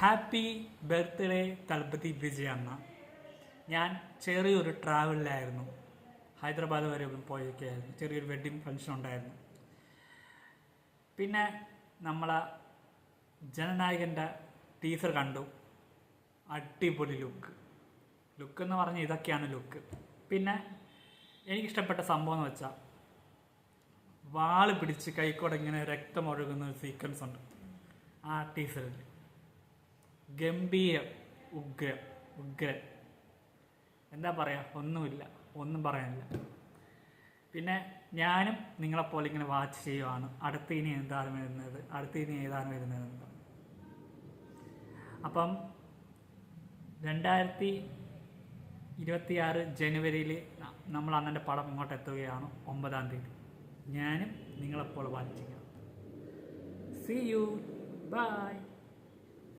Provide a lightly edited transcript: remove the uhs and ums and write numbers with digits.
Happy birthday Thalapathy വിജയ അണ്ണ. ഞാൻ ചെറിയൊരു ട്രാവലിലായിരുന്നു. ഹൈദരാബാദ് വരെ പോയൊക്കെയായിരുന്നു. ചെറിയൊരു വെഡ്ഡിങ് ഫംഗ്ഷൻ ഉണ്ടായിരുന്നു. പിന്നെ നമ്മളെ ജനനായകൻ്റെ ടീസർ കണ്ടു. അടിപൊളി ലുക്ക് എന്ന് പറഞ്ഞാൽ ഇതൊക്കെയാണ് ലുക്ക്. പിന്നെ എനിക്കിഷ്ടപ്പെട്ട സംഭവം എന്ന് വെച്ചാൽ വാള് പിടിച്ച് കൈക്കോടെ ഇങ്ങനെ രക്തം ഒഴുകുന്ന ഒരു സീക്വൻസ് ഉണ്ട് ആ ടീസറിൽ. ഗംഭീരം, ഉഗ്രൻ. എന്താ പറയുക, ഒന്നും പറയാനില്ല. പിന്നെ ഞാനും നിങ്ങളെപ്പോലെ ഇങ്ങനെ വാച്ച് ചെയ്യുവാണ് അടുത്ത ഇനി ഏതാണ് വരുന്നത്. അപ്പം 2026 ജനുവരിയിൽ നമ്മൾ അണ്ണൻ്റെ പടം ഇങ്ങോട്ട് എത്തുകയാണ് 9-ാം തീയതി. ഞാനും നിങ്ങളെപ്പോലെ വാച്ച് ചെയ്യാം. See you. Bye.